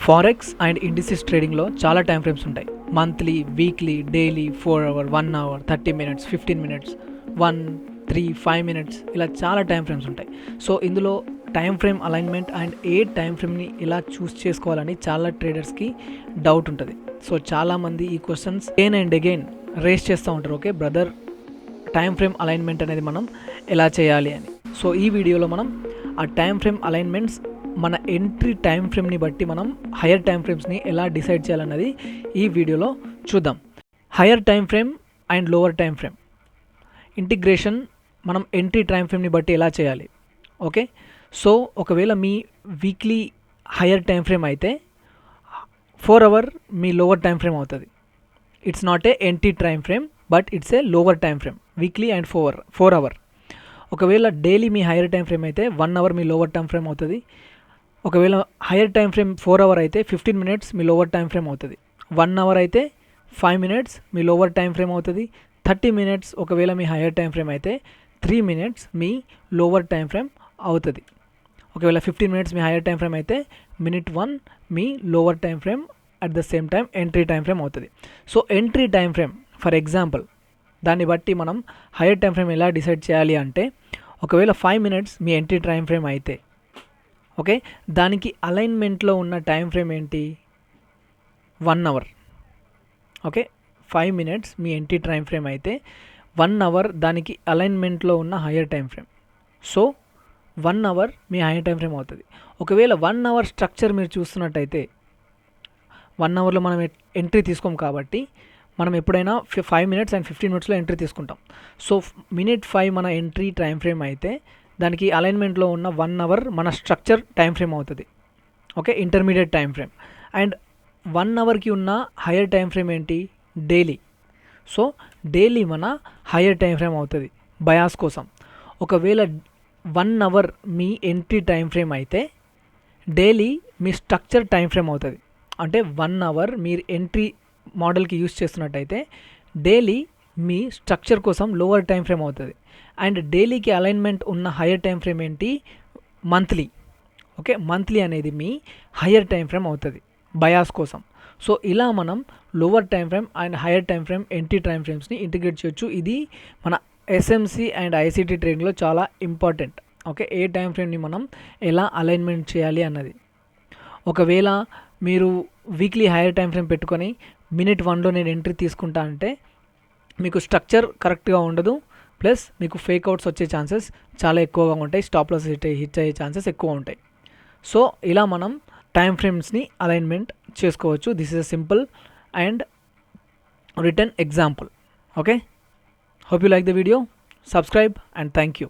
Forex and indices ట్రేడింగ్లో చాలా time frames ఉంటాయి. Monthly, weekly, daily, 4 hour, 1 hour, 30 minutes, 15 minutes, 1, 3, 5 minutes, ఇలా చాలా టైం ఫ్రేమ్స్ ఉంటాయి. సో ఇందులో టైం ఫ్రేమ్ అలైన్మెంట్ అండ్ ఏ టైం ఫ్రేమ్ని ఇలా చూస్ చేసుకోవాలని చాలా ట్రేడర్స్కి డౌట్ ఉంటుంది. సో చాలామంది ఈ questions again and again raise చేస్తూ ఉంటారు. Okay brother, time frame alignment అనేది మనం ఎలా చేయాలి అని. సో ఈ వీడియోలో మనం ఆ టైం ఫ్రేమ్ అలైన్మెంట్స్ మన ఎంట్రీ టైం ఫ్రేమ్ని బట్టి మనం హయ్యర్ టైం ఫ్రేమ్స్ని ఎలా డిసైడ్ చేయాలన్నది ఈ వీడియోలో చూద్దాం. Higher time frame and lower time frame integration మనం ఎంట్రీ టైం ఫ్రేమ్ని బట్టి ఎలా చేయాలి. ఓకే, సో ఒకవేళ మీ వీక్లీ హయ్యర్ టైం ఫ్రేమ్ అయితే 4 అవర్ మీ లోవర్ టైం ఫ్రేమ్ అవుతుంది. It's not a entry time frame but it's a lower time frame, weekly and 4 hour. ఒకవేళ డైలీ మీ హయ్యర్ టైం ఫ్రేమ్ అయితే 1 అవర్ మీ లోవర్ టైం ఫ్రేమ్ అవుతుంది. ఒకవేళ higher time frame 4 hour అయితే 15 minutes మీ lower time frame అవుతుంది. 1 hour అయితే 5 మినిట్స్ మీ లోవర్ టైం ఫ్రేమ్ అవుతుంది. 30 మినిట్స్ ఒకవేళ మీ హయ్యర్ టైం ఫ్రేమ్ అయితే 3 మినిట్స్ మీ లోవర్ టైం ఫ్రేమ్ అవుతుంది. ఒకవేళ 15 మినిట్స్ మీ హయ్యర్ టైం ఫ్రేమ్ అయితే మినిట్ 1 మీ lower time frame, at the same time entry time frame అవుతుంది. So entry time frame for example, దాన్ని బట్టి మనం హయ్యర్ టైం ఫ్రేమ్ ఎలా డిసైడ్ చేయాలి అంటే, ఒకవేళ 5 మినిట్స్ మీ ఎంట్రీ టైం ఫ్రేమ్ అయితే ఓకే, దానికి అలైన్మెంట్లో ఉన్న టైం ఫ్రేమ్ ఏంటి, 1 అవర్. ఓకే, 5 మినిట్స్ మీ ఎంట్రీ టైం ఫ్రేమ్ అయితే 1 అవర్ దానికి అలైన్మెంట్లో ఉన్న higher time frame. So 1 hour మీ హయ్యర్ టైం ఫ్రేమ్ అవుతుంది. ఒకవేళ 1 అవర్ స్ట్రక్చర్ మీరు చూస్తున్నట్టయితే 1 అవర్లో మనం ఎంట్రీ తీసుకోం కాబట్టి మనం ఎప్పుడైనా 5 మినిట్స్ అండ్ 15 మినిట్స్లో ఎంట్రీ తీసుకుంటాం. సో మినిట్ 5 మన ఎంట్రీ టైం ఫ్రేమ్ అయితే దానికి అలైన్మెంట్లో ఉన్న 1 అవర్ మన స్ట్రక్చర్ టైం ఫ్రేమ్ అవుతుంది. Okay, intermediate time frame. And 1 అవర్కి ఉన్న హయ్యర్ టైం ఫ్రేమ్ ఏంటి, డైలీ. సో డైలీ మన హయ్యర్ టైం ఫ్రేమ్ అవుతుంది బయాస్ కోసం. ఒకవేళ 1 అవర్ మీ ఎంట్రీ టైం ఫ్రేమ్ అయితే డైలీ మీ స్ట్రక్చర్ టైం ఫ్రేమ్ అవుతుంది. అంటే 1 అవర్ మీరు ఎంట్రీ మోడల్కి యూస్ చేస్తున్నట్టయితే డైలీ మీ స్ట్రక్చర్ కోసం లోవర్ టైం ఫ్రేమ్ అవుతుంది. అండ్ డైలీకి అలైన్మెంట్ ఉన్న హయ్యర్ టైం ఫ్రేమ్ ఏంటి, మంత్లీ. ఓకే, మంత్లీ అనేది మీ హయ్యర్ టైం ఫ్రేమ్ అవుతుంది బయాస్ కోసం. సో ఇలా మనం lower time frame and higher time frame entry time ఫ్రేమ్స్ని ఇంటిగ్రేట్ చేయొచ్చు. ఇది మన ఎస్ఎంసి అండ్ ఐసిటీ ట్రేడింగ్లో చాలా ఇంపార్టెంట్. ఓకే, ఏ టైం ఫ్రేమ్ని మనం ఎలా అలైన్మెంట్ చేయాలి అన్నది. ఒకవేళ మీరు వీక్లీ హయ్యర్ టైం ఫ్రేమ్ పెట్టుకొని మినిట్ 1లో నేను ఎంట్రీ తీసుకుంటా అంటే మీకు స్ట్రక్చర్ కరెక్ట్గా ఉండదు, ప్లస్ మీకు ఫేక్ అవుట్స్ వచ్చే ఛాన్సెస్ చాలా ఎక్కువగా ఉంటాయి, స్టాప్ లాస్ హిట్ అయ్యే ఛాన్సెస్ ఎక్కువ ఉంటాయి. సో ఇలా మనం టైం ఫ్రేమ్స్ని అలైన్మెంట్ చేసుకోవచ్చు. This is a simple and return example. Okay, hope you like the video. Subscribe and thank you.